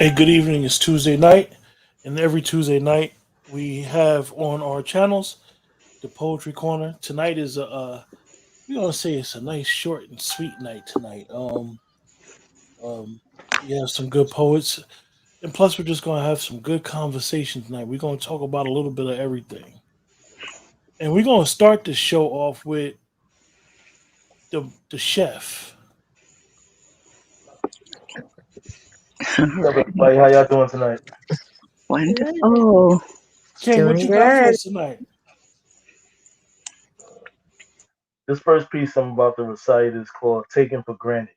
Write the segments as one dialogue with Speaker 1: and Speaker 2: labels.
Speaker 1: Hey, good evening. It's Tuesday night, and every Tuesday night we have on our channels the Poetry Corner. Tonight is we gonna say it's a nice, short and sweet night tonight. Um, we have some good poets, and plus we're just gonna have some good conversation tonight. We're gonna talk about a little bit of everything, and we're gonna start the show off with the chef.
Speaker 2: What's up, everybody? How y'all doing tonight?
Speaker 3: Good.
Speaker 4: Wonderful.
Speaker 1: King, what
Speaker 3: Doing
Speaker 1: you got for
Speaker 3: good.
Speaker 1: us tonight?
Speaker 2: This first piece I'm about to recite is called Taken for Granted.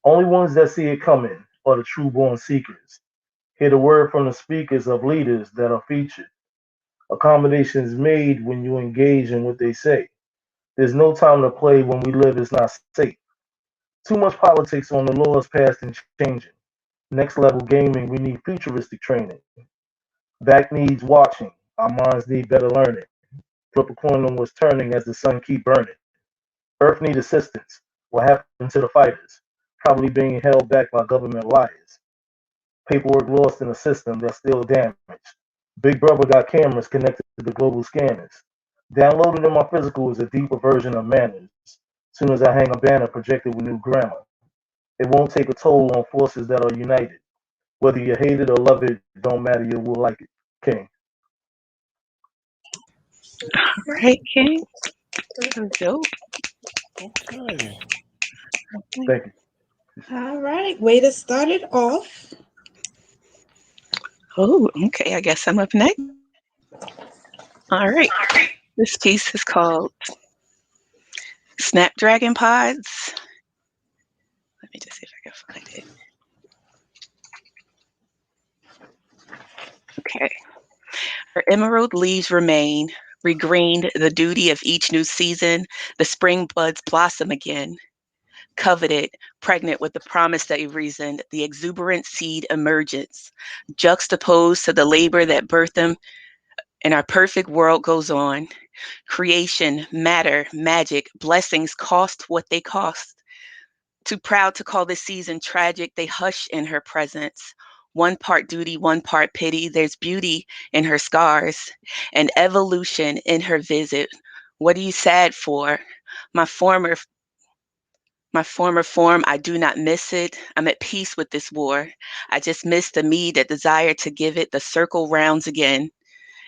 Speaker 2: Only ones that see it coming are the true born seekers. Hear the word from the speakers of leaders that are featured. Accommodations made when you engage in what they say. There's no time to play when we live is not safe. Too much politics on the laws past and changing. Next level gaming, we need futuristic training. Back needs watching. Our minds need better learning. Flip a coin on what's turning as the sun keep burning. Earth need assistance. What happened to the fighters? Probably being held back by government liars. Paperwork lost in a system that's still damaged. Big Brother got cameras connected to the global scanners. Downloaded in my physical is a deeper version of manners. Soon as I hang a banner projected with new grammar, it won't take a toll on forces that are united. Whether you hate it or love it, don't matter, you will like it. King.
Speaker 4: Right, King? So dope.
Speaker 1: Okay.
Speaker 2: Thank you.
Speaker 3: All right. Way to start it off.
Speaker 4: Oh, okay. I guess I'm up next. All right. This piece is called Snapdragon Pods. Let me just see if I can find it. Okay. Her emerald leaves remain, regreened the duty of each new season. The spring buds blossom again. Coveted, pregnant with the promise that you reasoned, the exuberant seed emergence, juxtaposed to the labor that birthed them, and our perfect world goes on. Creation, matter, magic, blessings cost what they cost. Too proud to call this season tragic, they hush in her presence. One part duty, one part pity. There's beauty in her scars and evolution in her visit. What are you sad for? My former my former form, I do not miss it. I'm at peace with this war. I just miss the me that desire to give it the circle rounds again.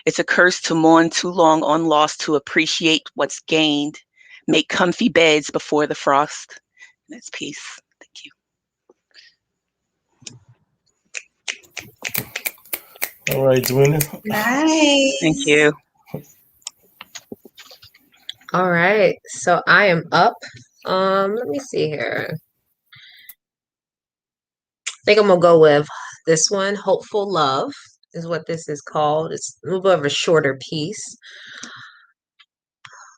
Speaker 4: It's a curse to mourn too long on loss to appreciate what's gained. Make comfy beds before the frost. That's peace. Thank you.
Speaker 1: All right, Dwina.
Speaker 4: Thank
Speaker 3: Nice.
Speaker 4: you.
Speaker 3: All right. So I am up. Let me see here. I think I'm gonna go with this one. Hopeful Love is what this is called. It's a little bit of a shorter piece.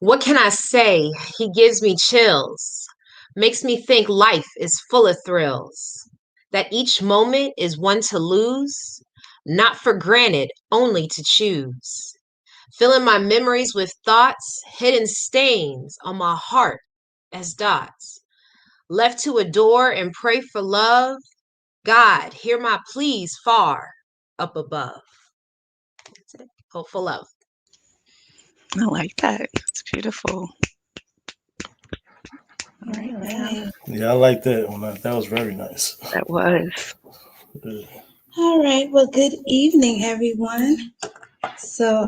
Speaker 3: What can I say? He gives me chills. Makes me think life is full of thrills. That each moment is one to lose, not for granted, only to choose. Filling my memories with thoughts, hidden stains on my heart as dots. Left to adore and pray for love. God, hear my pleas far up above. That's it. Hopeful love.
Speaker 4: I like that. It's beautiful. All
Speaker 3: All
Speaker 4: right, now
Speaker 3: right.
Speaker 1: Yeah, I like that one. That was very nice.
Speaker 4: that was.
Speaker 1: Yeah.
Speaker 5: All right. Well, good evening, everyone. So,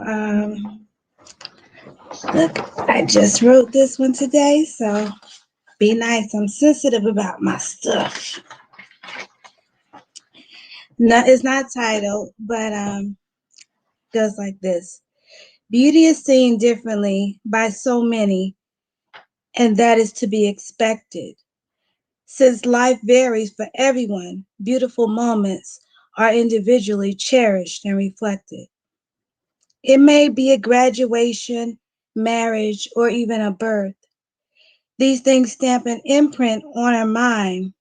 Speaker 5: look, I just wrote this one today, so be nice. I'm sensitive about my stuff. No, it's not titled, but goes like this. Beauty is seen differently by so many, and that is to be expected. Since life varies for everyone, beautiful moments are individually cherished and reflected. It may be a graduation, marriage, or even a birth. These things stamp an imprint on our mind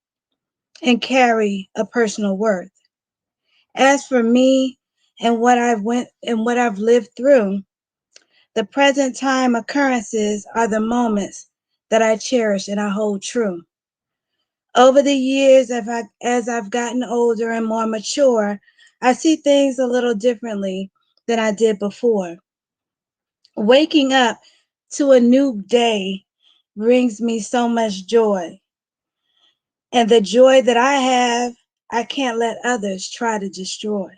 Speaker 5: and carry a personal worth. As for me and what I've lived through, the present time occurrences are the moments that I cherish and I hold true. Over the years, as I've gotten older and more mature, I see things a little differently than I did before. Waking up to a new day brings me so much joy. And the joy that I have, I can't let others try to destroy.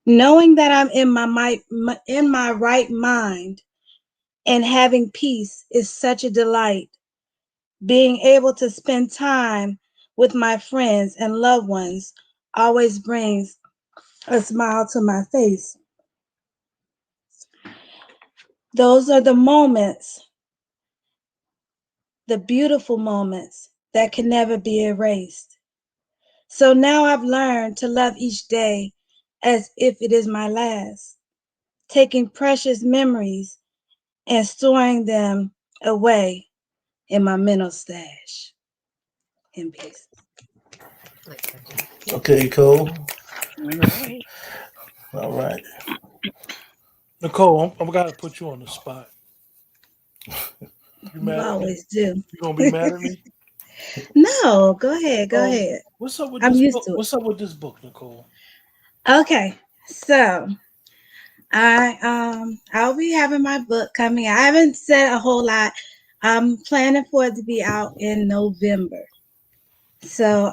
Speaker 5: Knowing that I'm in my right mind and having peace is such a delight. Being able to spend time with my friends and loved ones always brings a smile to my face. Those are the moments, the beautiful moments that can never be erased. So now I've learned to love each day as if it is my last, taking precious memories and storing them away in my mental stash. In peace.
Speaker 1: Okay, Cole.
Speaker 4: Right.
Speaker 1: All right. Nicole, I'm gonna put you on the spot. You
Speaker 5: You
Speaker 1: mad at me?
Speaker 5: always do.
Speaker 1: You gonna be mad at me?
Speaker 5: No, go ahead. Go ahead.
Speaker 1: What's up with
Speaker 5: I'm
Speaker 1: this
Speaker 5: used
Speaker 1: book?
Speaker 5: to it.
Speaker 1: What's up with this book, Nicole?
Speaker 5: Okay, so I'll be having my book coming out. I haven't said a whole lot. I'm planning for it to be out in November. So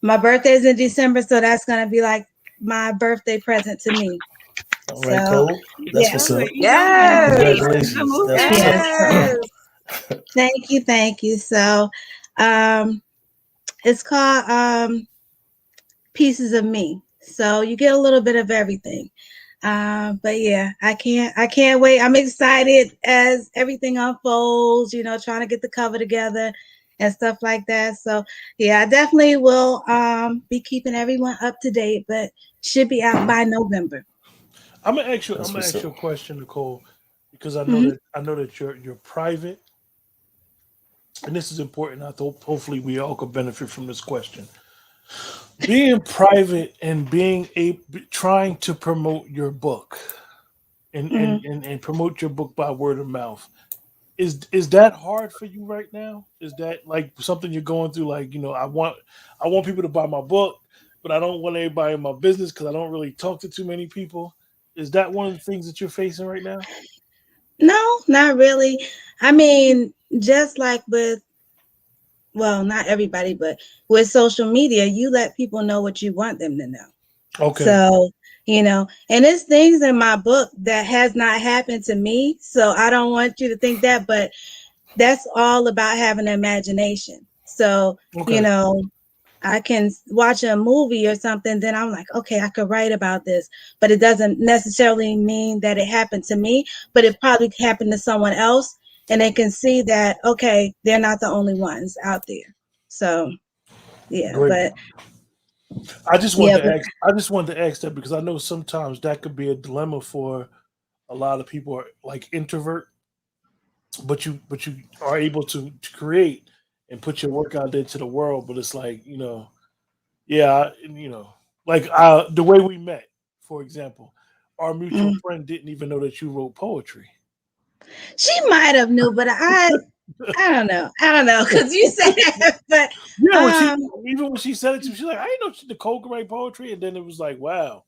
Speaker 5: my birthday is in December, so that's gonna be like my birthday present to me.
Speaker 1: All right,
Speaker 5: So
Speaker 1: Cole. That's
Speaker 5: yeah,
Speaker 1: what's up.
Speaker 3: Yes.
Speaker 1: Congratulations. That's what's
Speaker 5: yes.
Speaker 1: up.
Speaker 5: Thank you. So it's called Pieces of Me. So you get a little bit of everything. But yeah, I can't wait. I'm excited as everything unfolds, you know, trying to get the cover together and stuff like that. So yeah, I definitely will be keeping everyone up to date, but should be out by November.
Speaker 1: I'm gonna ask you.
Speaker 2: That's
Speaker 1: I'm gonna
Speaker 2: what's
Speaker 1: ask
Speaker 2: up.
Speaker 1: you a question, Nicole, because
Speaker 5: Mhm.
Speaker 1: I know that you're private, and this is important. I thought hopefully we all could benefit from this question. Being private and being a trying to promote your book
Speaker 5: Mhm.
Speaker 1: and promote your book by word of mouth. Is that hard for you right now? Is that like something you're going through? Like, I want people to buy my book, but I don't want everybody in my business because I don't really talk to too many people. Is that one of the things that you're facing right now?
Speaker 5: No, not really. I mean, just like with, well, not everybody, but with social media, you let people know what you want them to know.
Speaker 1: Okay,
Speaker 5: So, you know, and it's things in my book that has not happened to me. So I don't want you to think that, but that's all about having an imagination. So, you
Speaker 1: okay,
Speaker 5: know, I can watch a movie or something, then I'm like, okay, I could write about this, but it doesn't necessarily mean that it happened to me, but it probably happened to someone else. And they can see that, okay, they're not the only ones out there. So, yeah,
Speaker 1: great.
Speaker 5: but
Speaker 1: I just
Speaker 5: yeah,
Speaker 1: wanted to
Speaker 5: but
Speaker 1: ask. I just wanted to ask that because I know sometimes that could be a dilemma for a lot of people are like introvert, but you are able to create and put your work out there to the world. But it's like yeah, like the way we met, for example, our mutual
Speaker 5: mm,
Speaker 1: friend didn't even know that you wrote poetry.
Speaker 5: she might have knew, but I don't know. I don't know because you said that, but
Speaker 1: Yeah, when she
Speaker 5: um,
Speaker 1: even when she said it to me, she's like, I didn't know Nicole could write poetry, and then it was like, wow.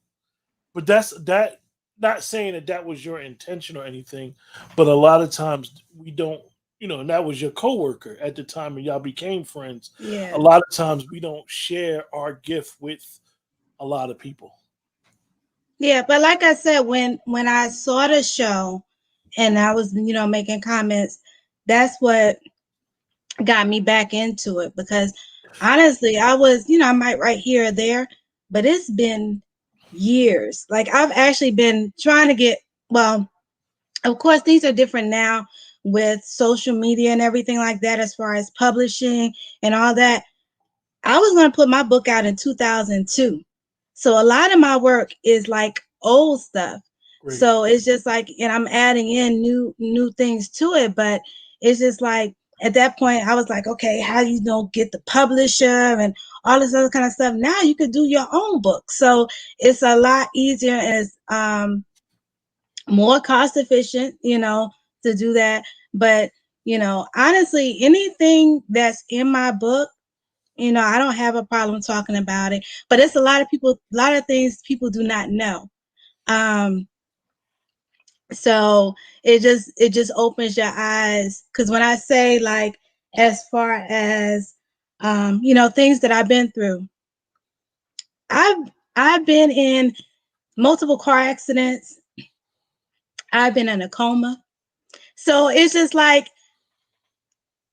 Speaker 1: But that's that. Not saying that that was your intention or anything, but a lot of times we don't. And that was your coworker at the time, and y'all became friends. A
Speaker 5: yeah,
Speaker 1: lot of times we don't share our gift with a lot of people.
Speaker 5: yeah. But like I said, when I saw the show and I was, making comments, that's what got me back into it because honestly, I was, I might write here or there, but it's been years. Like I've actually been trying to get, well, of course, things are different now with social media and everything like that, as far as publishing and all that. I was going to put my book out in 2002. So a lot of my work is like old stuff.
Speaker 1: Great.
Speaker 5: So it's just like, and I'm adding in new things to it, but it's just like at that point I was like, okay, how do you get the publisher and all this other kind of stuff? Now you could do your own book. So it's a lot easier and it's more cost efficient, to do that. But Honestly, anything that's in my book, I don't have a problem talking about it, but it's a lot of things people do not know. So it just opens your eyes. Cause when I say, like, as far as, things that I've been through, I've been in multiple car accidents. I've been in a coma. So it's just like,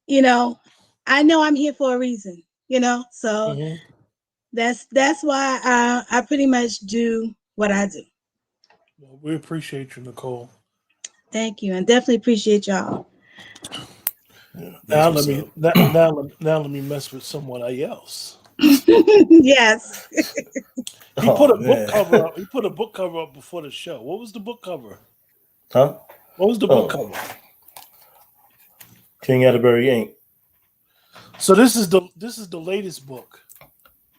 Speaker 5: I know I'm here for a reason, so
Speaker 1: Hmm.
Speaker 5: that's why I pretty much do what I do.
Speaker 1: Well, we appreciate you, Nicole.
Speaker 5: Thank you, and definitely appreciate y'all.
Speaker 6: Yeah, that's
Speaker 1: Now
Speaker 6: what's
Speaker 1: let me
Speaker 6: up.
Speaker 1: now let me mess with someone else.
Speaker 5: Yes.
Speaker 1: He put
Speaker 6: Oh
Speaker 1: a book
Speaker 6: man.
Speaker 1: cover up. He put a book cover up before the show. What was the book cover?
Speaker 6: Huh?
Speaker 1: What was the book
Speaker 6: Oh,
Speaker 1: cover?
Speaker 6: King Atterbury Inc.
Speaker 1: So this is the latest book.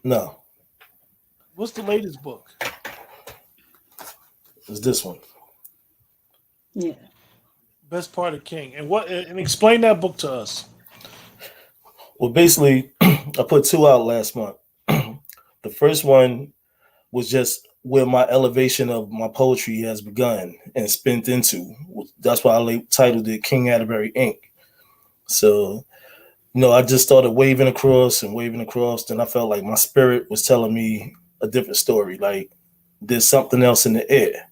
Speaker 6: No,
Speaker 1: What's the latest book?
Speaker 6: it's this one.
Speaker 5: Yeah.
Speaker 1: Best Part of King. And explain that book to us.
Speaker 6: Well, basically, I put two out last month. The first one was just where my elevation of my poetry has begun and spent into. That's why I titled it King Atterbury Inc. So, I just started waving across and waving across. Then I felt like my spirit was telling me a different story. Like there's something else in the air.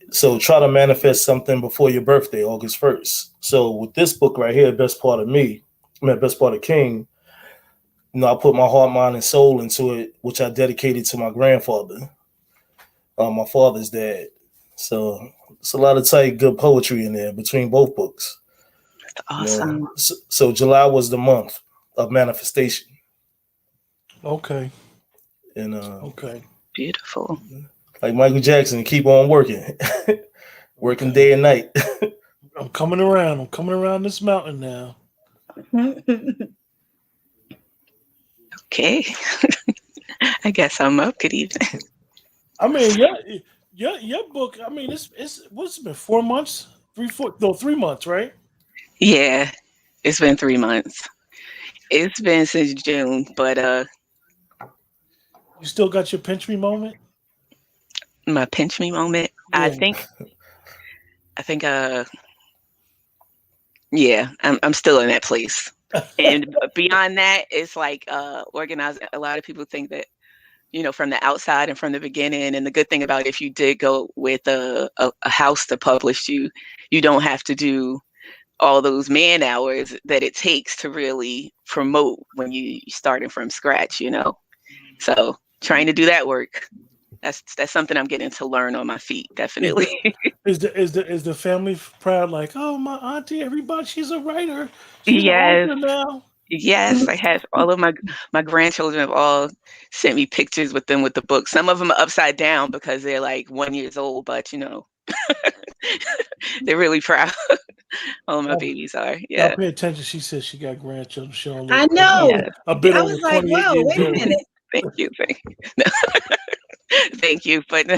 Speaker 6: So try to manifest something before your birthday, August 1st. So with this book right here, Best Part of Me, Best Part of King, I put my heart, mind, and soul into it, which I dedicated to my grandfather, my father's dad. So it's a lot of tight, good poetry in there between both books.
Speaker 4: Awesome.
Speaker 6: So July was the month of manifestation,
Speaker 1: Okay.
Speaker 6: and
Speaker 1: Okay.
Speaker 4: Beautiful.
Speaker 6: like Michael Jackson, keep on working, working
Speaker 1: Okay.
Speaker 6: day and night.
Speaker 1: I'm coming around. I'm coming around this mountain now.
Speaker 4: Okay. I guess I'm up. Good evening.
Speaker 1: I mean, your book. I mean, it's what's it been 4 months, 3 months, right?
Speaker 4: Yeah, it's been 3 months. It's been since June, but
Speaker 1: You still got your pinch me moment.
Speaker 4: my pinch me moment. I
Speaker 1: Yeah.
Speaker 4: think yeah, I'm still in that place. And beyond that, it's like organizing. A lot of people think that, from the outside and from the beginning. And the good thing about if you did go with a house to publish you, you don't have to do all those man hours that it takes to really promote when you starting from scratch. So trying to do that work, that's something I'm getting to learn on my feet,
Speaker 1: Is
Speaker 4: definitely.
Speaker 1: the is the family proud? Like, oh, my auntie, everybody, she's a writer. She's an
Speaker 4: Yes.
Speaker 1: author now.
Speaker 4: Yes, I have all of my grandchildren have all sent me pictures with them with the book. Some of them are upside down because they're like 1 years old, but they're really proud. All of my
Speaker 1: Y'all,
Speaker 4: babies are.
Speaker 1: y'all
Speaker 4: Yeah.
Speaker 1: pay attention. She says she got grandchildren. She don't
Speaker 5: I
Speaker 1: look
Speaker 5: know.
Speaker 4: Yeah.
Speaker 1: a bit
Speaker 5: I
Speaker 1: over
Speaker 5: was like,
Speaker 1: 28
Speaker 5: whoa,
Speaker 1: years
Speaker 5: wait a
Speaker 1: old.
Speaker 5: minute.
Speaker 4: Thank you. Thank you. No. Thank you. But no,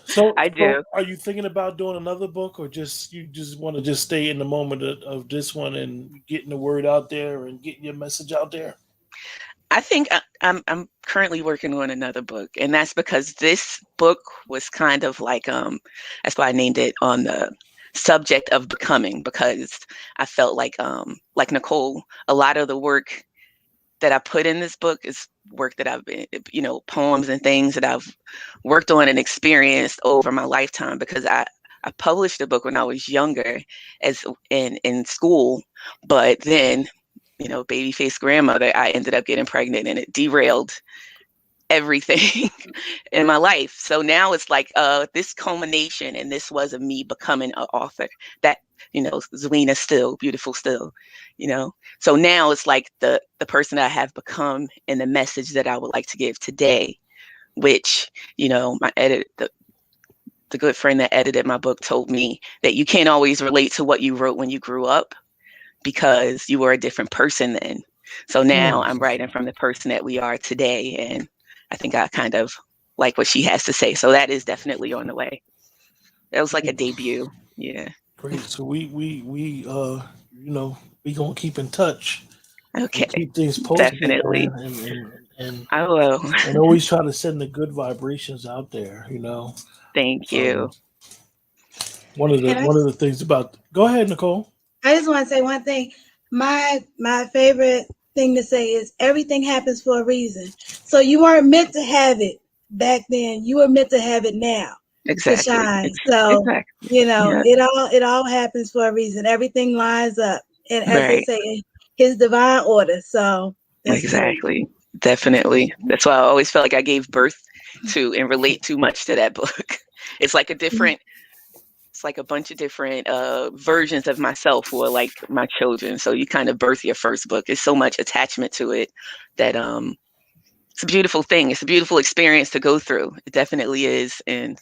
Speaker 1: So,
Speaker 4: I do.
Speaker 1: are you thinking about doing another book, or you just want to just stay in the moment of this one and getting the word out there and getting your message out there?
Speaker 4: I think I'm currently working on another book, and that's because this book was kind of that's why I named it on the subject of becoming, because I felt like Nicole, a lot of the work that I put in this book is work that I've been, poems and things that I've worked on and experienced over my lifetime, because I published a book when I was younger as in school, but then baby-faced grandmother, I ended up getting pregnant and it derailed everything in my life. So now it's like this culmination, and this was of me becoming an author. That Zelina Still, beautiful still. So now it's like the person that I have become and the message that I would like to give today, which the good friend that edited my book told me that you can't always relate to what you wrote when you grew up because you were a different person then. So now I'm writing from the person that we are today, and I think I kind of like what she has to say. So that is definitely on the way. That was like a debut. Yeah.
Speaker 1: Great. So we we gonna keep in touch.
Speaker 4: Okay,
Speaker 1: Keep things posted,
Speaker 4: definitely.
Speaker 1: man,
Speaker 4: I will.
Speaker 1: and always try to send the good vibrations out there.
Speaker 4: Thank you.
Speaker 1: One of
Speaker 5: Can I
Speaker 1: the things about. Go ahead, Nicole.
Speaker 5: I just want to say one thing. My favorite thing to say is everything happens for a reason. So you weren't meant to have it back then. You were meant to have it now
Speaker 4: Exactly.
Speaker 5: to shine. So
Speaker 4: Exactly. Yeah.
Speaker 5: it all happens for a reason. Everything lines up, and as they
Speaker 4: Right.
Speaker 5: say, His divine order. So that's great.
Speaker 4: Exactly. Definitely. That's why I always felt like I gave birth to and relate too much to that book. It's like it's like a bunch of different versions of myself who are like my children. So you kind of birth your first book. There's so much attachment to it that it's a beautiful thing. It's a beautiful experience to go through. It definitely is. And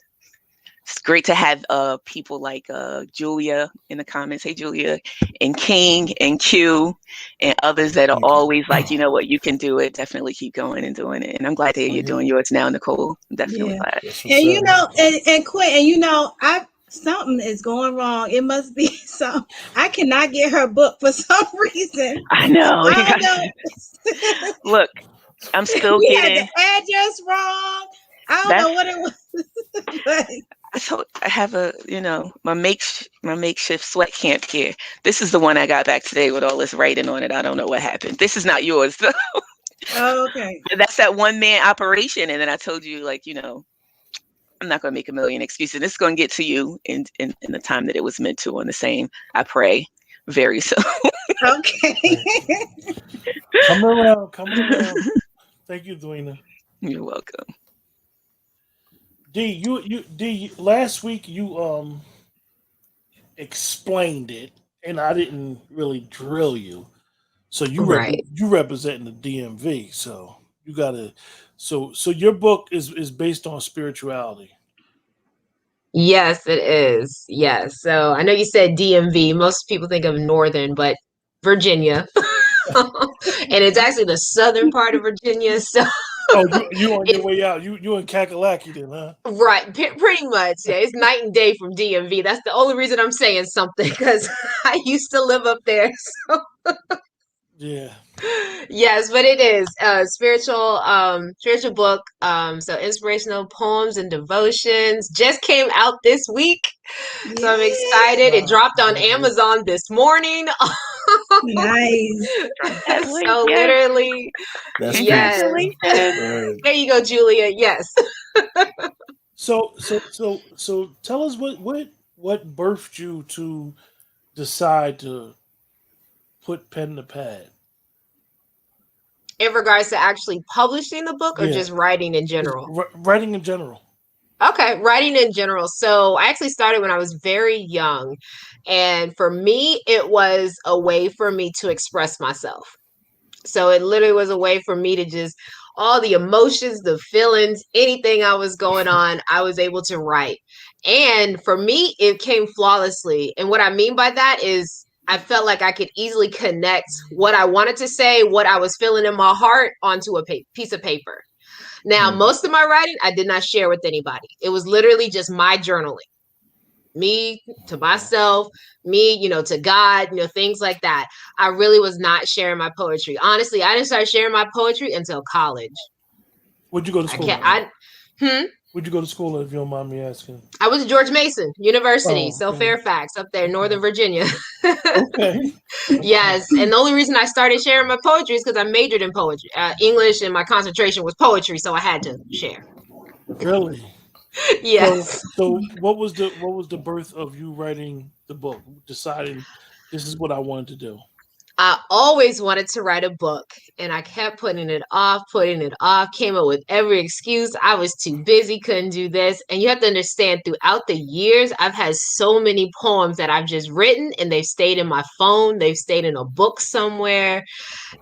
Speaker 4: it's great to have people like Julia in the comments. Hey, Julia, and King and Q and others that are always like, you know what, you can do it. Definitely keep going and doing it. And I'm glad that you're doing yours now, Nicole. I'm definitely glad.
Speaker 5: And Quinn, and something is going wrong. It must be some. I cannot get her book for some reason.
Speaker 4: I know.
Speaker 5: I don't know.
Speaker 4: Look, I'm still
Speaker 5: we
Speaker 4: getting
Speaker 5: had the address wrong. I don't know what it was. But
Speaker 4: I have my makeshift sweat camp here. This is the one I got back today with all this writing on it. I don't know what happened. This is not yours though.
Speaker 5: Oh, okay.
Speaker 4: That's that one man operation. And then I told you, like, I'm not going to make a million excuses. This is going to get to you in the time that it was meant to, on the same, I pray, very soon.
Speaker 5: Okay.
Speaker 1: Coming around. Thank you, Dwayna.
Speaker 4: You're welcome.
Speaker 1: D, last week you explained it, and I didn't really drill you. So you representing the DMV. So you gotta. So your book is based on spirituality.
Speaker 3: Yes, it is. Yes. So I know you said DMV. Most people think of Northern, but Virginia. And it's actually the southern part of Virginia. So
Speaker 1: you on your way out. You in Kakalaki then, huh?
Speaker 3: Right. Pretty much. Yeah. It's night and day from DMV. That's the only reason I'm saying something, because I used to live up there. So.
Speaker 1: Yeah.
Speaker 3: Yes, but it is a spiritual book. So inspirational poems and devotions just came out this week. So I'm excited. It dropped on Amazon this morning.
Speaker 5: Nice.
Speaker 3: So literally, yes. There you go, Julia. Yes.
Speaker 1: So tell us what birthed you to decide to put pen to pad?
Speaker 3: In regards to actually publishing the book, or just writing in general?
Speaker 1: Writing in general.
Speaker 3: Okay, writing in general. So I actually started when I was very young. And for me, it was a way for me to express myself. So it literally was a way for me to just, all the emotions, the feelings, anything I was going on, I was able to write. And for me, it came flawlessly. And what I mean by that is I felt like I could easily connect what I wanted to say, what I was feeling in my heart, onto a piece of paper. Now, most of my writing, I did not share with anybody. It was literally just my journaling. Me to myself, me, to God, things like that. I really was not sharing my poetry. Honestly, I didn't start sharing my poetry until college.
Speaker 1: Where'd you go to school? Where'd you go to school, if you don't mind me asking?
Speaker 3: I was at George Mason University, Fairfax, up there in Northern Virginia.
Speaker 1: Okay.
Speaker 3: Yes, and the only reason I started sharing my poetry is because I majored in poetry, English, and my concentration was poetry, so I had to share.
Speaker 1: Really?
Speaker 3: Yes.
Speaker 1: So what was the birth of you writing the book, deciding this is what I wanted to do?
Speaker 3: I always wanted to write a book, and I kept putting it off, came up with every excuse. I was too busy, couldn't do this. And you have to understand, throughout the years, I've had so many poems that I've just written, and they've stayed in my phone. They've stayed in a book somewhere.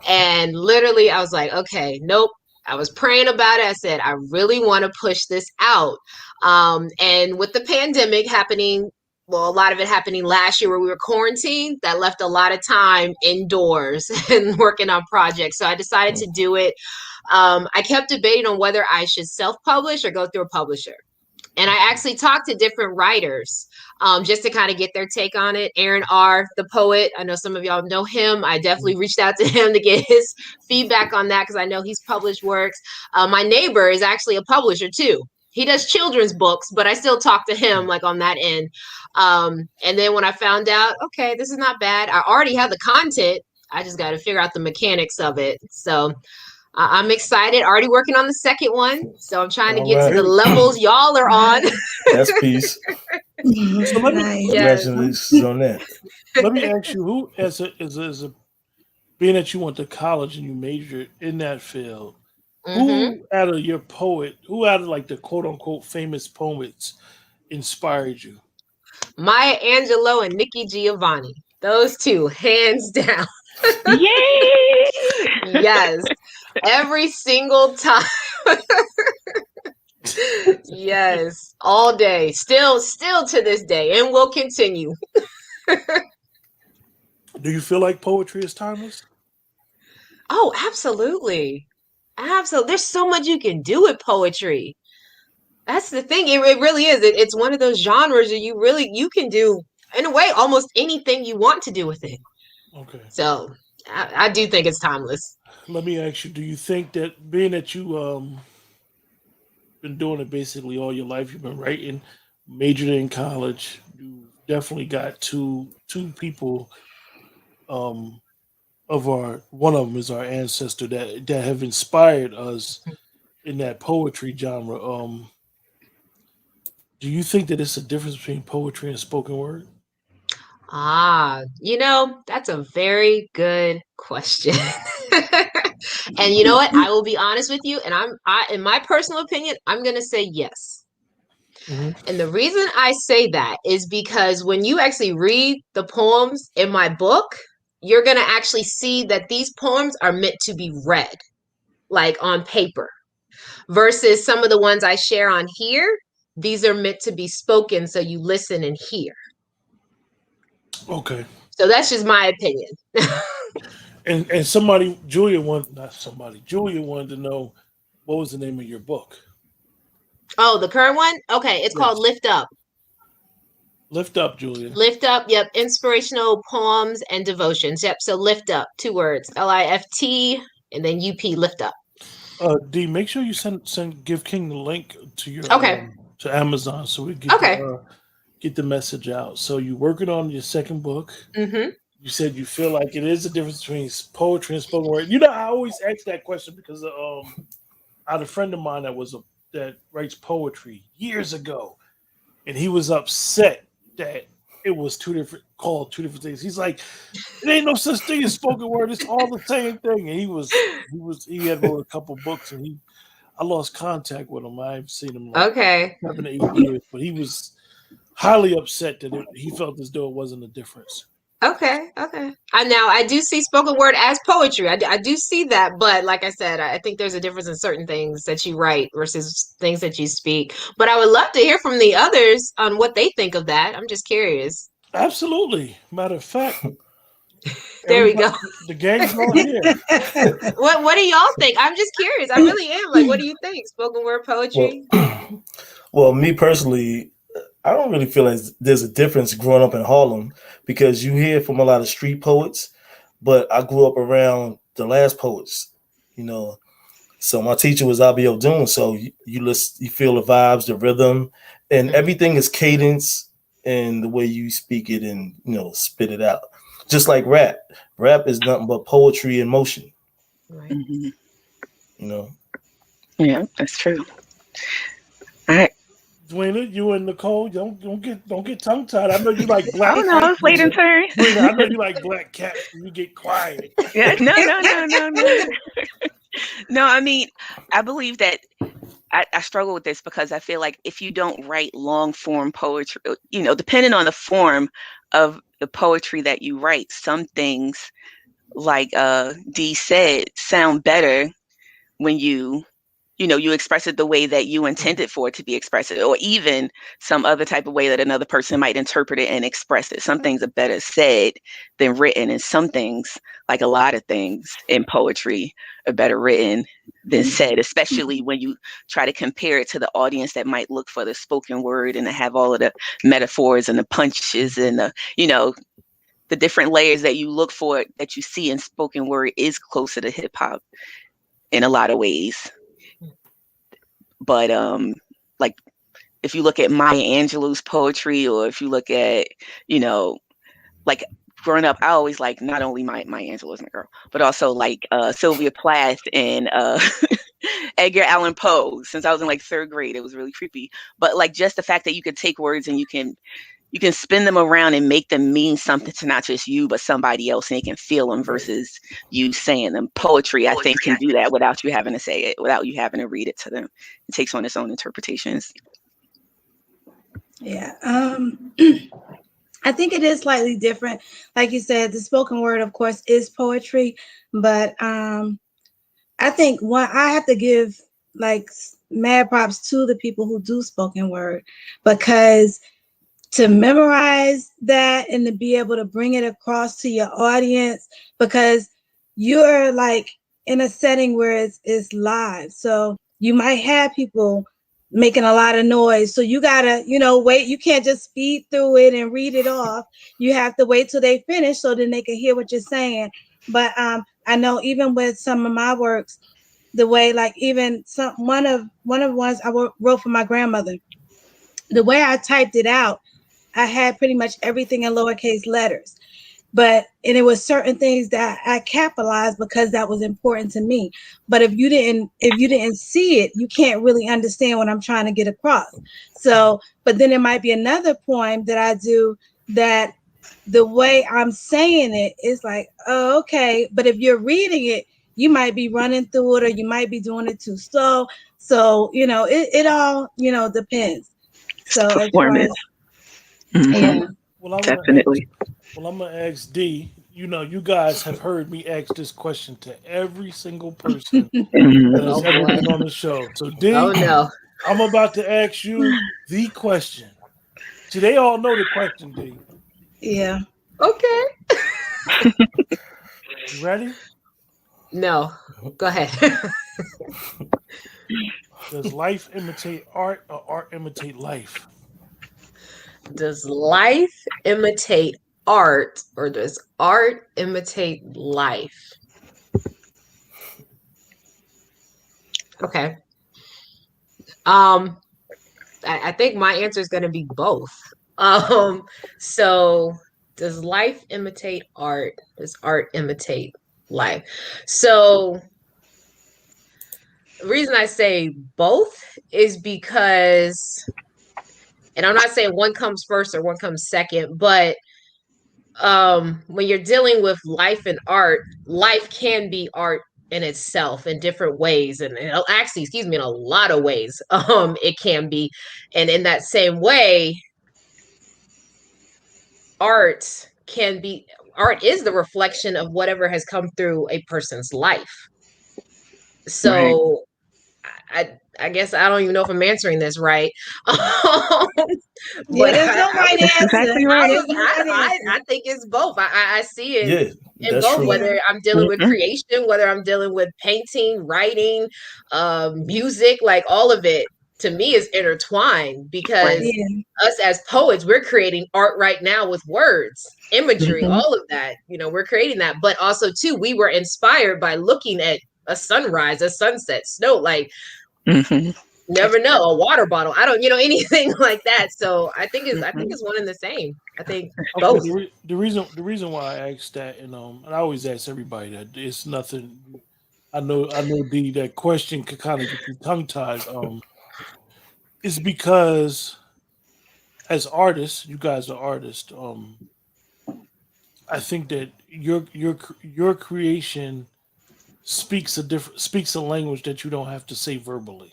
Speaker 3: And literally, I was like, okay, nope. I was praying about it. I said, I really want to push this out. And with the pandemic happening, well, a lot of it happening last year where we were quarantined, that left a lot of time indoors and working on projects. So I decided to do it. I kept debating on whether I should self-publish or go through a publisher. And I actually talked to different writers just to kind of get their take on it. Aaron R., the poet, I know some of y'all know him. I definitely reached out to him to get his feedback on that because I know he's published works. My neighbor is actually a publisher too. He does children's books, but I still talk to him like on that end. And then when I found out, okay, this is not bad. I already have the content. I just got to figure out the mechanics of it. So I'm excited. Already working on the second one. So I'm trying to get to the levels y'all are on.
Speaker 6: That's peace.
Speaker 1: So let me,
Speaker 5: Nice.
Speaker 3: Yes.
Speaker 6: Congratulations on that.
Speaker 1: let me ask you, who, as a being that you went to college and you majored in that field, who out of your poet, who out of like the quote unquote famous poets inspired you?
Speaker 3: Maya Angelou and Nikki Giovanni. Those two, hands down.
Speaker 4: Yay!
Speaker 3: Yes. Every single time. Yes. All day. Still to this day. And will continue.
Speaker 1: Do you feel like poetry is timeless?
Speaker 3: Oh, absolutely. Absolutely. There's so much you can do with poetry. That's the thing. It really is. It's one of those genres that you can do, in a way, almost anything you want to do with it.
Speaker 1: Okay.
Speaker 3: So I do think it's timeless.
Speaker 1: Let me ask you, do you think that being that you been doing it basically all your life, you've been writing, majored in college, you definitely got two people one of them is our ancestor that have inspired us in that poetry genre. Do you think that it's a difference between poetry and spoken word?
Speaker 3: That's a very good question. And you know what? I will be honest with you, and in my personal opinion, I'm gonna say yes. And the reason I say that is because when you actually read the poems in my book, you're gonna actually see that these poems are meant to be read, like on paper, versus some of the ones I share on here. These are meant to be spoken so you listen and hear.
Speaker 1: Okay.
Speaker 3: So that's just my opinion.
Speaker 1: And Julia wanted to know what was the name of your book.
Speaker 3: Oh, the current one? Okay, it's called Lift Up.
Speaker 1: Lift Up, Julia.
Speaker 3: Lift Up, yep. Inspirational poems and devotions. Yep. So Lift Up, 2 words. LIFT and then UP, Lift Up.
Speaker 1: D, make sure you give King the link to your to Amazon so we get the message out. So you're working on your second book.
Speaker 3: Mm-hmm.
Speaker 1: You said you feel like it is a difference between poetry and spoken word. You know, I always ask that question because I had a friend of mine that writes poetry years ago, and he was upset that it was two different things. He's like, it ain't no such thing as spoken word. It's all the same thing. And he had wrote a couple books, and I lost contact with him. I haven't seen him like 7 to 8 years, but he was highly upset that he felt as though it wasn't a difference.
Speaker 3: Okay. I do see spoken word as poetry. I do see that, but like I said, I think there's a difference in certain things that you write versus things that you speak. But I would love to hear from the others on what they think of that. I'm just curious.
Speaker 1: Absolutely. Matter of fact,
Speaker 3: there we go.
Speaker 1: The gang's not here.
Speaker 3: What do y'all think? I'm just curious. I really am. Like, what do you think? Spoken word poetry?
Speaker 6: Well, me personally, I don't really feel like there's a difference growing up in Harlem because you hear from a lot of street poets, but I grew up around the last poets, So my teacher was Abi O'Doon. So you listen, you feel the vibes, the rhythm, and everything is cadence and the way you speak it and spit it out. Just like rap. Rap is nothing but poetry in motion.
Speaker 3: Right.
Speaker 4: Yeah, that's true. All right.
Speaker 1: Dwayna, you and Nicole, don't get tongue tied. I know you like black.
Speaker 4: Oh no, it's waiting turn.
Speaker 1: Dwayna, I know you like black cats. You get quiet.
Speaker 4: Yeah, no. No, I mean, I believe that I struggle with this because I feel like if you don't write long form poetry, depending on the form of the poetry that you write, some things, like Dee said, sound better when you you express it the way that you intended for it to be expressed, or even some other type of way that another person might interpret it and express it. Some things are better said than written, and some things, like a lot of things in poetry, are better written than said, especially when you try to compare it to the audience that might look for the spoken word and to have all of the metaphors and the punches and the different layers that you look for that you see in spoken word is closer to hip hop in a lot of ways. But like if you look at Maya Angelou's poetry, or if you look at, like growing up, I always like not only Maya Angelou's my girl, but also like Sylvia Plath and Edgar Allan Poe. Since I was in like 3rd grade, it was really creepy. But like just the fact that you could take words and you can spin them around and make them mean something to not just you, but somebody else, and they can feel them versus you saying them. Poetry, I think, can do that without you having to say it, without you having to read it to them. It takes on its own interpretations.
Speaker 5: Yeah. I think it is slightly different. Like you said, the spoken word, of course, is poetry, but I think I have to give like mad props to the people who do spoken word, because to memorize that and to be able to bring it across to your audience, because you're like in a setting where it's live. So you might have people making a lot of noise. So you gotta, wait. You can't just speed through it and read it off. You have to wait till they finish so then they can hear what you're saying. But I know even with some of my works, the way like even one of the ones I wrote for my grandmother, the way I typed it out, I had pretty much everything in lowercase letters, and it was certain things that I capitalized because that was important to me. But if you didn't see it, you can't really understand what I'm trying to get across. So, but then there might be another poem that I do that the way I'm saying it is like, oh, okay. But if you're reading it, you might be running through it, or you might be doing it too slow. So, it all, depends. So
Speaker 4: Performance.
Speaker 5: Yeah.
Speaker 1: Well,
Speaker 4: Definitely.
Speaker 1: I'm gonna ask D. You guys have heard me ask this question to every single person that has ever been on the show. So D,
Speaker 3: Oh no.
Speaker 1: I'm about to ask you the question. See, they all know the question, D.
Speaker 5: Yeah.
Speaker 3: Okay.
Speaker 1: You ready?
Speaker 3: No. Go ahead.
Speaker 1: Does life imitate art, or art imitate life?
Speaker 3: Does life imitate art, or does art imitate life? Okay. I think my answer is going to be both. So does life imitate art? Does art imitate life? So the reason I say both is because, and I'm not saying one comes first or one comes second, but when you're dealing with life and art, life can be art in itself in different ways, and actually, excuse me, in a lot of ways, it can be. And in that same way, art is the reflection of whatever has come through a person's life. So I guess I don't even know if I'm answering this right.
Speaker 5: Yeah,
Speaker 3: But
Speaker 5: there's no right answer.
Speaker 4: Exactly right.
Speaker 3: I think it's both. I see it
Speaker 6: Yeah,
Speaker 3: in
Speaker 6: that's
Speaker 3: both,
Speaker 6: true.
Speaker 3: whether I'm dealing with creation, whether I'm dealing with painting, writing, music, like all of it to me is intertwined, because us as poets, we're creating art right now with words, imagery, all of that. We're creating that. But also too, we were inspired by looking at a sunrise, a sunset, snow, like never know, a water bottle. I don't, anything like that. So I think it's one and the same. I think both.
Speaker 1: The reason why I asked that, and I always ask everybody that, it's nothing. I know D, that question could kind of get you tongue tied. It's because as artists, you guys are artists. I think that your creation speaks a language that you don't have to say verbally.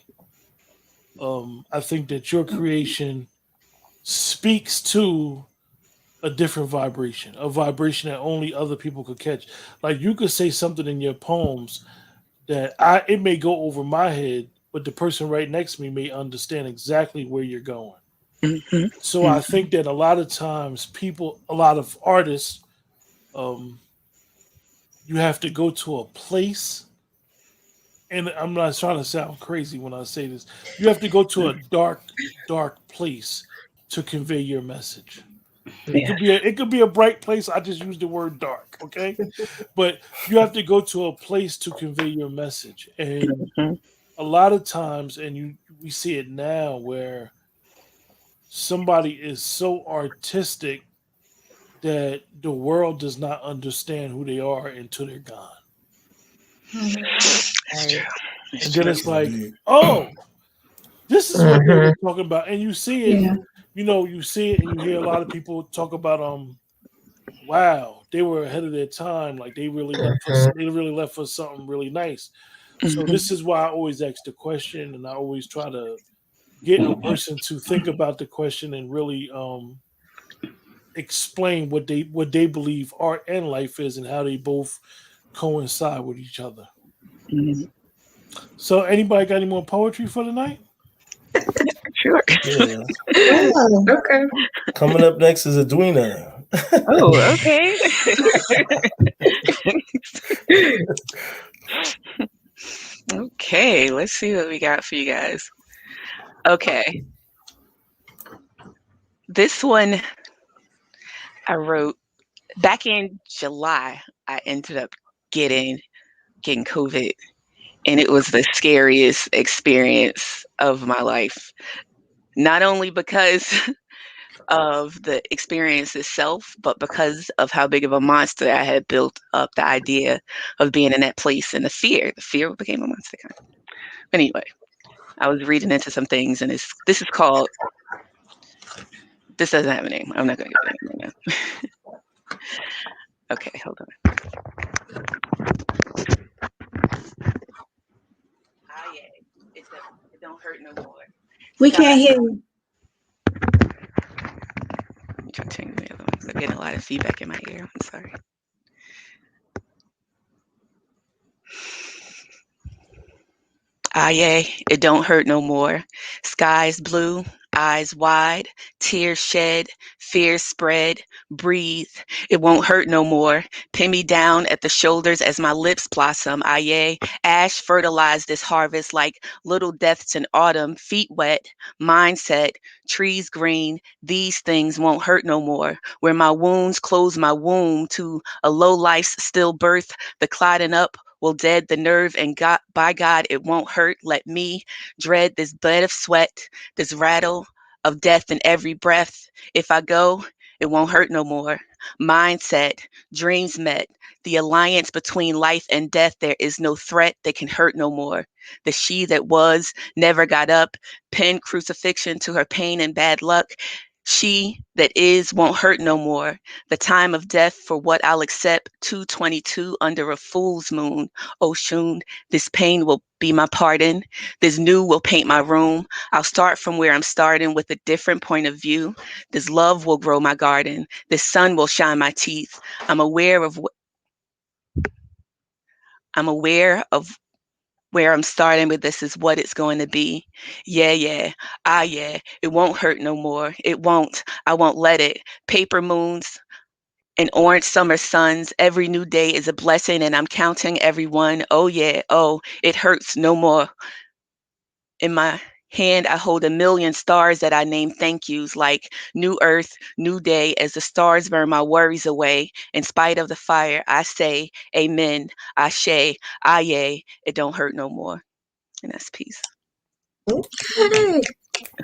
Speaker 1: I think that your creation speaks to a different vibration, a vibration that only other people could catch. Like you could say something in your poems that it may go over my head, but the person right next to me may understand exactly where you're going.
Speaker 4: Mhm.
Speaker 1: So I think that a lot of times a lot of artists, um, you have to go to a place, and I'm not trying to sound crazy when I say this. You have to go to a dark place to convey your message.
Speaker 4: Yeah.
Speaker 1: It could be a bright place. I just use the word dark, okay? But you have to go to a place to convey your message. And
Speaker 4: Mhm.
Speaker 1: a lot of times, we see it now where somebody is so artistic that the world does not understand who they are until they're gone.
Speaker 4: It's true. It's
Speaker 1: And then
Speaker 4: true.
Speaker 1: it's like,
Speaker 6: Indeed.
Speaker 1: oh, this is what they
Speaker 3: Mhm.
Speaker 1: were talking about. And you see it,
Speaker 5: Yeah.
Speaker 1: you see it and you hear a lot of people talk about wow, they were ahead of their time. Like
Speaker 3: Mhm.
Speaker 1: they really left us something really nice. So
Speaker 4: Mhm.
Speaker 1: this is why I always ask the question, and I always try to get a person to think about the question and really explain what they believe art and life is and how they both coincide with each other.
Speaker 4: Mhm.
Speaker 1: So anybody got any more poetry for tonight?
Speaker 4: Sure.
Speaker 6: Yeah.
Speaker 5: Oh,
Speaker 3: Okay.
Speaker 6: Coming up next is Edwina.
Speaker 4: Oh, okay. Okay, let's see what we got for you guys. Okay, this one I wrote back in July. I ended up getting COVID, and it was the scariest experience of my life. Not only because of the experience itself, but because of how big of a monster I had built up the idea of being in that place and the fear. The fear became a monster kind of. Anyway, I was reading into some things, and this is called. This doesn't have a name. I'm not gonna give it a name right now. Okay, hold on. Ah, yeah. It don't hurt no more.
Speaker 5: we
Speaker 4: Sky.
Speaker 5: can't hear you.
Speaker 4: Let me try to change the other ones. I'm getting a lot of feedback in my ear. I'm sorry. Ah, yeah, it don't hurt no more. Skies blue, eyes wide, tears shed, fears spread, breathe. It won't hurt no more. Pin me down at the shoulders as my lips blossom. Ah, yeah, ash fertilize this harvest like little deaths in autumn. Feet wet, mindset, trees green. These things won't hurt no more. Where my wounds close my womb to a low life's stillbirth, the clotting up will dead the nerve, and God, by God, it won't hurt. Let me dread this bed of sweat, this rattle of death in every breath. If I go, it won't hurt no more. Mindset, dreams met, the alliance between life and death. There is no threat that can hurt no more. The she that was never got up, pinned crucifixion to her pain and bad luck. She that is won't hurt no more. The time of death for what I'll accept, 222 under a fool's moon. Oh, Shun, this pain will be my pardon. This new will paint my room. I'll start from where I'm starting with a different point of view. This love will grow my garden. This sun will shine my teeth. I'm aware of where I'm starting with. This is what it's going to be. Yeah, yeah. Ah, yeah. It won't hurt no more. It won't. I won't let it. Paper moons and orange summer suns. Every new day is a blessing, and I'm counting every one. Oh, yeah. Oh, it hurts no more. In my hand, I hold a million stars that I name thank yous, like new earth, new day. As the stars burn my worries away, in spite of the fire, I say, Amen, Ashe, Aye. It don't hurt no more. And that's peace.
Speaker 3: Okay.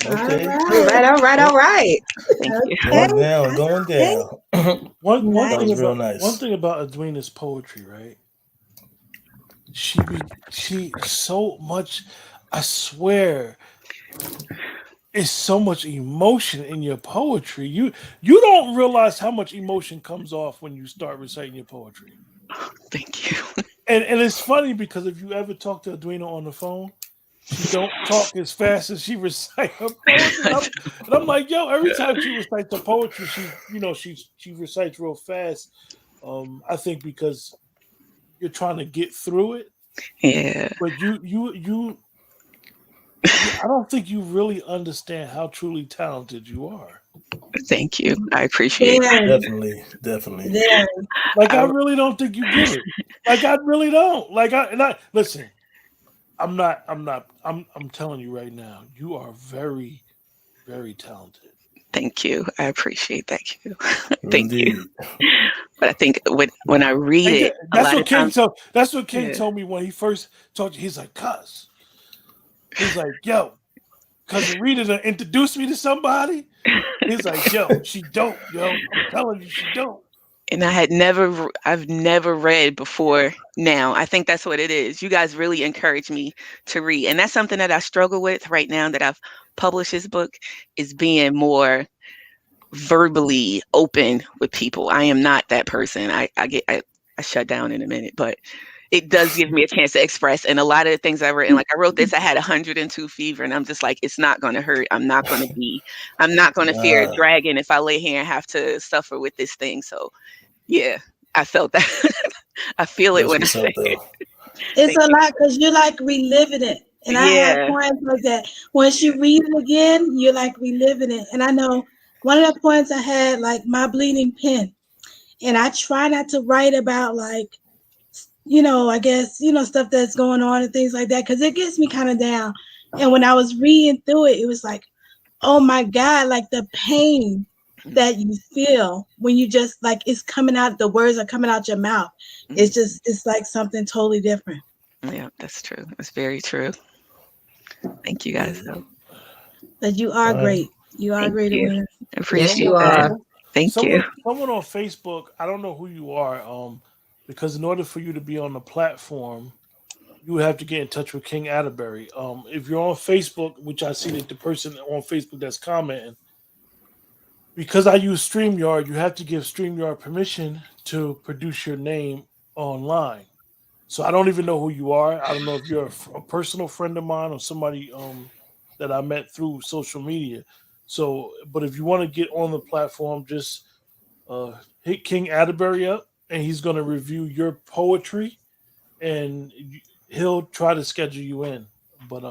Speaker 3: All
Speaker 6: Okay.
Speaker 3: right. All right. All right.
Speaker 4: Thank you.
Speaker 5: Okay.
Speaker 6: Going down, going
Speaker 5: Okay.
Speaker 6: down.
Speaker 1: One
Speaker 6: That
Speaker 1: thing
Speaker 5: Nice.
Speaker 6: was real
Speaker 1: about
Speaker 6: nice.
Speaker 1: Edwina's poetry, right? She so much. I swear, it's so much emotion in your poetry. You don't realize how much emotion comes off when you start reciting your poetry.
Speaker 4: Thank you.
Speaker 1: And it's funny because if you ever talk to Edwina on the phone, she don't talk as fast as she recites her poetry. And I'm like, yo, every time she recites her poetry, she recites real fast. I think because you're trying to get through it,
Speaker 4: Yeah.
Speaker 1: but you I don't think you really understand how truly talented you are.
Speaker 4: Thank you. I appreciate it.
Speaker 6: Definitely.
Speaker 5: Very.
Speaker 1: Like, I
Speaker 4: I-
Speaker 1: really don't think you get it. Like, I really don't. Listen. I'm telling you right now, you are very, very talented.
Speaker 4: Thank you. I appreciate that. Q. Thank you.
Speaker 6: Indeed.
Speaker 4: But I think when I read
Speaker 1: And
Speaker 4: it, a
Speaker 1: that's
Speaker 4: lot
Speaker 1: what
Speaker 4: of
Speaker 1: King
Speaker 4: times,
Speaker 1: told. That's what King
Speaker 4: yeah.
Speaker 1: told me when he first talked. He's like, "Cuz," he's like, "Yo, cousin Rita done introduced me to somebody." He's like, "Yo, she dope, yo. I'm telling you, she dope."
Speaker 4: And I've never read before now. I think that's what it is. You guys really encourage me to read. And that's something that I struggle with right now that I've published this book, is being more verbally open with people. I am not that person. I shut down in a minute, but it does give me a chance to express. And a lot of the things I've written, like I wrote this, I had 102 fever, and I'm just like, it's not going to hurt. I'm not going to fear a dragon if I lay here and have to suffer with this thing. So yeah, I felt that. I feel it
Speaker 6: That's
Speaker 4: when I
Speaker 6: what's
Speaker 4: say
Speaker 6: up, though.
Speaker 4: it.
Speaker 5: It's a lot because you're like reliving it. And I have
Speaker 4: Yeah.
Speaker 5: points like that. Once you read it again, you're like reliving it. And I know one of the points I had, like my bleeding pen. And I try not to write about like, I guess, stuff that's going on and things like that, because it gets me kind of down. And when I was reading through it, it was like, oh my God, like the pain that you feel when you just like it's coming out, the words are coming out your mouth. It's like something totally different.
Speaker 4: Yeah, that's true. That's very true. Thank you guys. Though.
Speaker 5: But you are great. You are
Speaker 4: Thank
Speaker 5: great.
Speaker 4: you.
Speaker 5: Arena.
Speaker 4: I appreciate
Speaker 3: you
Speaker 4: that.
Speaker 3: are.
Speaker 4: Thank you.
Speaker 1: Someone on Facebook. I don't know who you are. Because in order for you to be on the platform, you have to get in touch with King Atterbury. If you're on Facebook, which I see that the person on Facebook that's commenting, because I use StreamYard, you have to give StreamYard permission to produce your name online. So I don't even know who you are. I don't know if you're a personal friend of mine or somebody that I met through social media. So, but if you want to get on the platform, just hit King Atterbury up, and he's going to review your poetry, and he'll try to schedule you in. But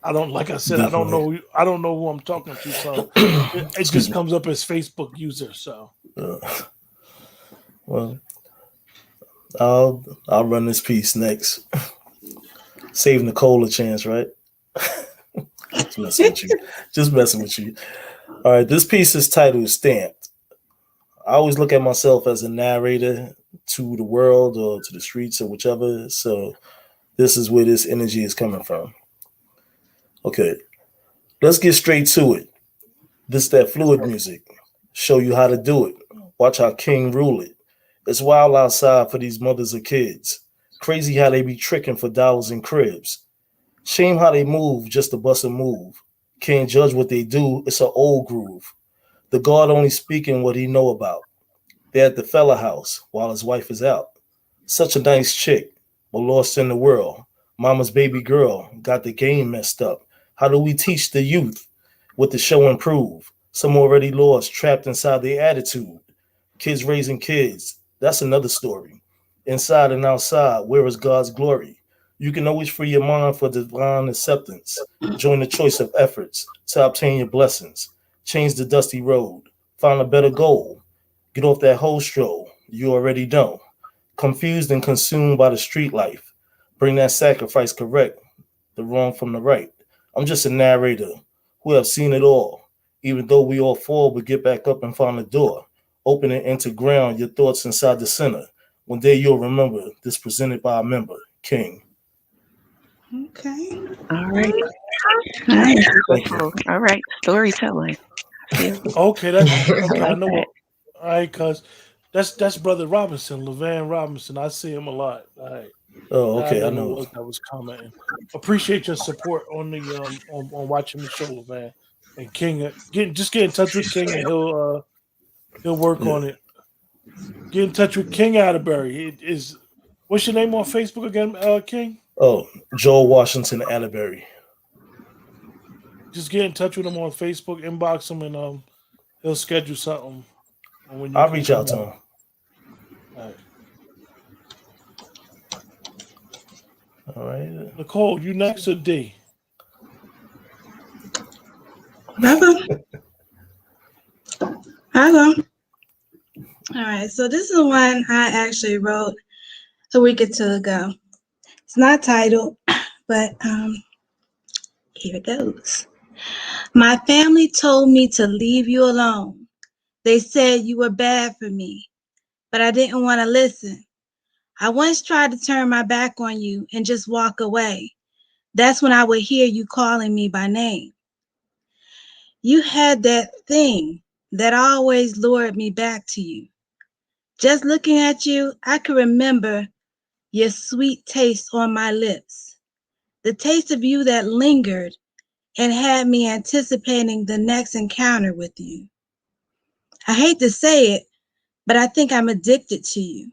Speaker 1: I don't, like I said, I don't
Speaker 6: Definitely.
Speaker 1: know. I don't know who I'm talking to, so it
Speaker 6: Excuse
Speaker 1: just
Speaker 6: me.
Speaker 1: comes up as Facebook user. So
Speaker 6: Well, I'll run this piece next. Save Nicole a chance, right? Just messing with you. Just messing with you. All right, this piece is titled Stamped. I always look at myself as a narrator to the world or to the streets or whichever. So this is where this energy is coming from. Okay, let's get straight to it. This that fluid music. Show you how to do it. Watch how King rule it. It's wild outside for these mothers of kids. Crazy how they be tricking for dollars and cribs. Shame how they move just to bust a move. Can't judge what they do. It's an old groove. The guard only speaking what he know about. They're at the fella house while his wife is out. Such a nice chick, but lost in the world. Mama's baby girl got the game messed up. How do we teach the youth what the show improve? Some already lost, trapped inside their attitude. Kids raising kids, that's another story. Inside and outside, where is God's glory? You can always free your mind for divine acceptance. Join the choice of efforts to obtain your blessings. Change the dusty road. Find a better goal. Get off that whole stroll. You already know. Confused and consumed by the street life. Bring that sacrifice correct, the wrong from the right. I'm just a narrator who have seen it all. Even though we all fall, we get back up and find the door. Open it into ground, your thoughts inside the center. One day you'll remember this presented by a member, King.
Speaker 5: Okay.
Speaker 4: All right.
Speaker 6: Thank you.
Speaker 4: All right. Storytelling.
Speaker 1: okay, that's okay. I
Speaker 4: like
Speaker 1: know
Speaker 4: that.
Speaker 1: what. All right, cause that's Brother Robinson, Levan Robinson. I see him a lot. All right.
Speaker 6: Oh, okay, I
Speaker 1: I know
Speaker 6: know.
Speaker 1: what that was commenting. Appreciate your support on the on watching the show, man. And King, get in touch with King, and he'll work on it. Get in touch with King Atterbury. It is, what's your name on Facebook again, King?
Speaker 6: Oh, Joel Washington Atterbury.
Speaker 1: Just get in touch with him on Facebook, inbox him, and he'll schedule something. When
Speaker 6: I'll reach out to him.
Speaker 1: All right.
Speaker 6: All right.
Speaker 1: Nicole, you next or D?
Speaker 5: I go. All right, so this is one I actually wrote a week or two ago. It's not titled, but here it goes. My family told me to leave you alone. They said you were bad for me, but I didn't want to listen. I once tried to turn my back on you and just walk away. That's when I would hear you calling me by name. You had that thing that always lured me back to you. Just looking at you, I could remember your sweet taste on my lips, the taste of you that lingered and had me anticipating the next encounter with you. I hate to say it, but I think I'm addicted to you.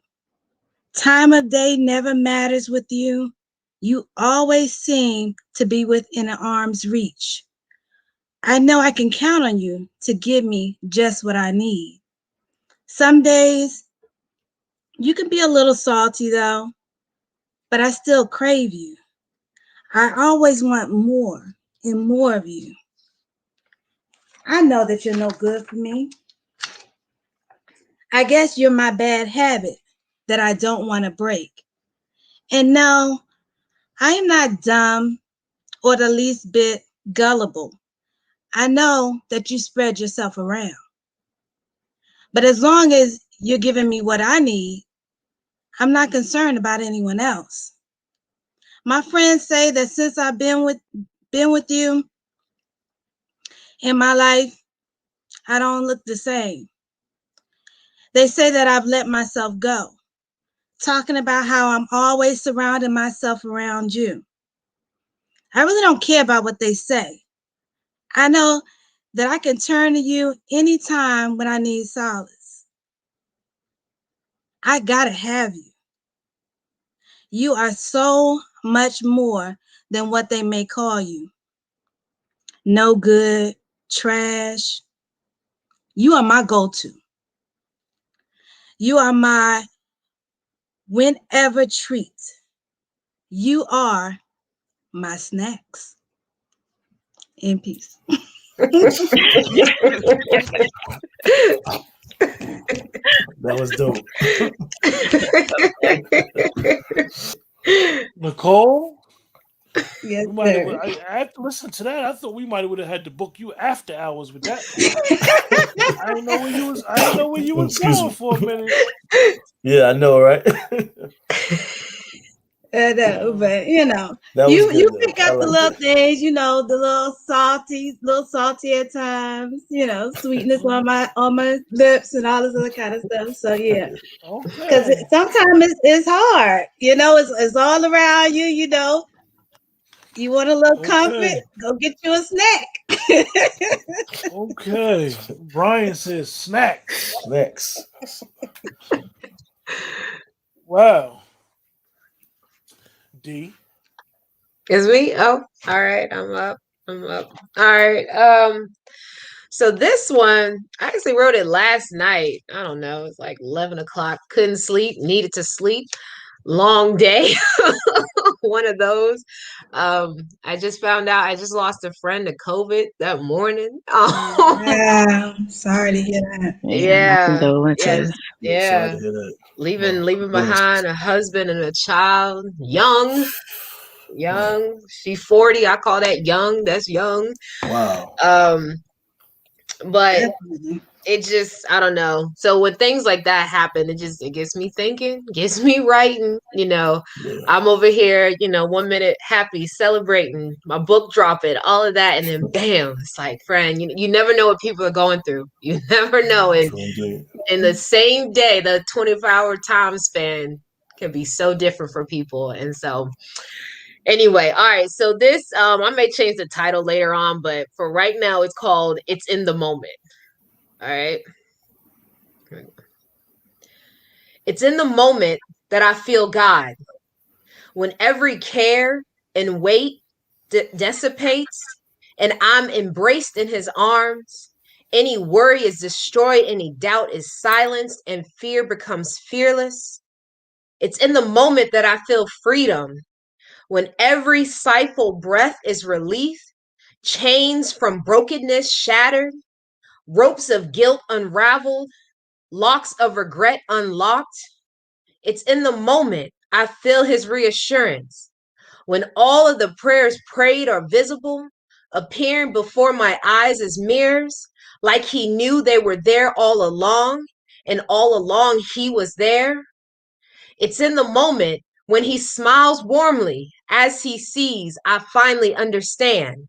Speaker 5: Time of day never matters with you. You always seem to be within an arm's reach. I know I can count on you to give me just what I need. Some days you can be a little salty though, but I still crave you. I always want more and more of you. I know that you're no good for me. I guess you're my bad habit that I don't want to break. And no, I am not dumb or the least bit gullible. I know that you spread yourself around. But as long as you're giving me what I need, I'm not concerned about anyone else. My friends say that since I've been with you in my life, I don't look the same. They say that I've let myself go, talking about how I'm always surrounding myself around you. I really don't care about what they say. I know that I can turn to you anytime when I need solace. I gotta have you. You are so much more than what they may call you. No good, trash. You are my go-to. You are my whenever treat. You are my snacks. In peace.
Speaker 6: That was dope.
Speaker 1: Nicole?
Speaker 5: Yes,
Speaker 1: We might have,
Speaker 5: sir.
Speaker 1: I have to listen to that. I thought we might have had to book you after hours with that. I didn't know where you was. I didn't know where you was
Speaker 6: Excuse
Speaker 1: going
Speaker 6: me.
Speaker 1: for a minute.
Speaker 6: Yeah, I know, right?
Speaker 5: I know, but
Speaker 6: That was
Speaker 5: you
Speaker 6: good, though.
Speaker 5: pick
Speaker 6: I
Speaker 5: up the
Speaker 6: liked
Speaker 5: little
Speaker 6: it.
Speaker 5: things, the little salty at times, sweetness on my lips and all this other kind of stuff. So yeah, because
Speaker 1: Okay.
Speaker 5: sometimes it's hard, it's all around you, You want a little comfort?
Speaker 1: Okay.
Speaker 5: Go get you a snack.
Speaker 1: Okay. Brian says snacks.
Speaker 6: Next.
Speaker 1: Wow. D.
Speaker 3: Is me? Oh, all right. I'm up. All right. So this one, I actually wrote it last night. I don't know. It's like 11 o'clock. Couldn't sleep. Needed to sleep. Long day. One of those. I just found out I just lost a friend to COVID that morning.
Speaker 5: Wow, sorry to hear that.
Speaker 4: Yeah, my
Speaker 3: Yeah. Yes.
Speaker 4: condolences.
Speaker 6: Yeah, sorry
Speaker 3: Yeah.
Speaker 6: to hear that.
Speaker 3: Leaving
Speaker 6: Condolences.
Speaker 3: behind a husband and a child. Young. She 40. I call that young. That's young.
Speaker 6: Wow.
Speaker 3: But
Speaker 5: Definitely.
Speaker 3: it just, I don't know. So when things like that happen, it gets me thinking, gets me writing.
Speaker 6: Yeah.
Speaker 3: I'm over here, 1 minute happy, celebrating, my book dropping, all of that, and then bam, it's like, friend, you never know what people are going through. You never know. And
Speaker 6: True indeed.
Speaker 3: in the same day, the 24-hour time span can be so different for people. And so anyway, all right. So this, I may change the title later on, but for right now, it's called "It's in the Moment." All right. It's in the moment that I feel God, when every care and weight dissipates and I'm embraced in his arms. Any worry is destroyed, any doubt is silenced, and fear becomes fearless. It's in the moment that I feel freedom, when every stifled breath is relief. chains from brokenness shattered, ropes of guilt unraveled, locks of regret unlocked. It's in the moment I feel his reassurance. When all of the prayers prayed are visible, appearing before my eyes as mirrors, like he knew they were there all along, and all along he was there. It's in the moment when he smiles warmly as he sees I finally understand.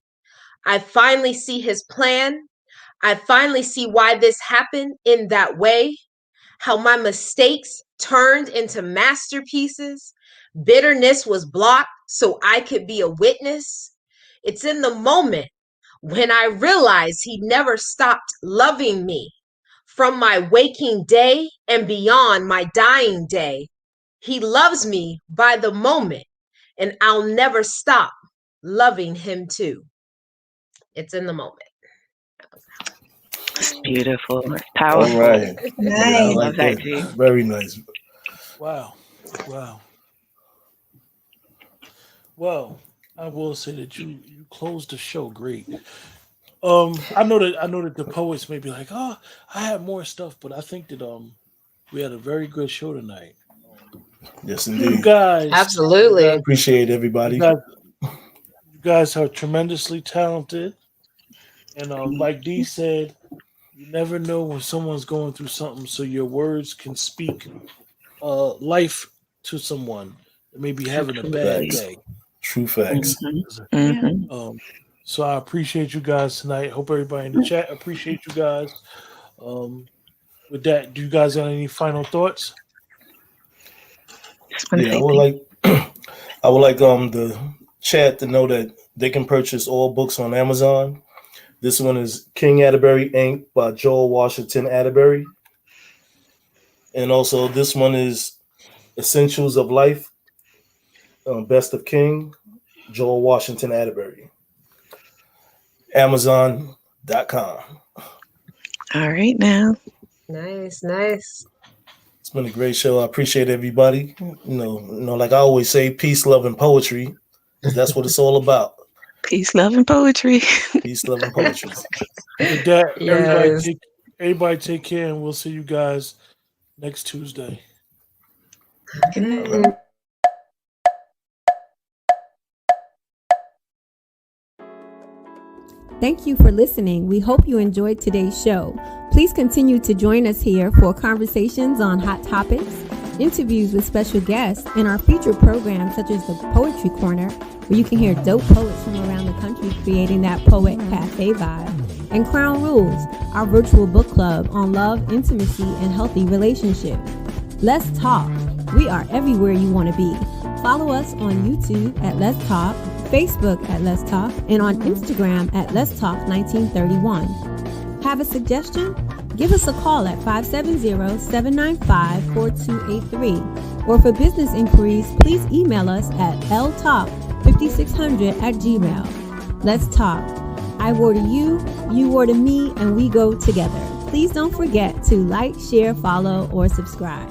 Speaker 3: I finally see his plan. I finally see why this happened in that way, how my mistakes turned into masterpieces. Bitterness was blocked so I could be a witness. It's in the moment when I realize he never stopped loving me from my waking day and beyond my dying day. He loves me by the moment, and I'll never stop loving him too. It's in the moment.
Speaker 4: It's beautiful. It's
Speaker 6: All
Speaker 4: powerful.
Speaker 6: right. Yeah, I
Speaker 5: Nice.
Speaker 6: like
Speaker 4: Love that,
Speaker 6: that.
Speaker 4: G.
Speaker 6: Very nice.
Speaker 1: Wow. Wow. Well, I will say that you closed the show great. I know that the poets may be like, oh, I have more stuff, but I think that we had a very good show tonight.
Speaker 6: Yes,
Speaker 1: You
Speaker 6: indeed.
Speaker 1: guys
Speaker 3: Absolutely.
Speaker 6: Appreciate everybody.
Speaker 1: you guys are tremendously talented. And like Dee said, you never know when someone's going through something, so your words can speak life to someone that may be having a bad
Speaker 6: Facts.
Speaker 1: day.
Speaker 6: True facts.
Speaker 4: Mhm.
Speaker 1: So I appreciate you guys tonight. Hope everybody in the chat appreciate you guys. With that, do you guys have any final thoughts?
Speaker 4: Just wanna
Speaker 6: Yeah,
Speaker 4: say
Speaker 6: I would like the chat to know that they can purchase all books on Amazon. This one is King Atterbury Inc. by Joel Washington Atterbury. And also this one is Essentials of Life, Best of King, Joel Washington Atterbury. Amazon.com.
Speaker 4: all right now.
Speaker 3: Nice, nice.
Speaker 6: It's been a great show. I appreciate everybody. You know, like I always say, peace, love, and poetry. 'Cause that's what it's all about.
Speaker 4: Peace, love, and poetry.
Speaker 6: Peace, love, and poetry.
Speaker 1: With that,
Speaker 3: Yes.
Speaker 1: everybody take care, and we'll see you guys next Tuesday.
Speaker 3: Good
Speaker 6: All
Speaker 3: night.
Speaker 6: right.
Speaker 7: Thank you for listening. We hope you enjoyed today's show. Please continue to join us here for conversations on hot topics, interviews with special guests, and our featured programs such as the Poetry Corner, where you can hear dope poets from around the country creating that poet cafe vibe, and Crown Rules, our virtual book club on love, intimacy, and healthy relationships. Let's talk. We are everywhere you want to be. Follow us on YouTube at Let's Talk, Facebook at Let's Talk, and on Instagram at Let's Talk 1931. Have a suggestion? Give us a call at 570-795-4283. Or for business inquiries, please email us at ltalk5600@gmail. Let's talk. I wore to you, you wore to me, and we go together. Please don't forget to like, share, follow, or subscribe.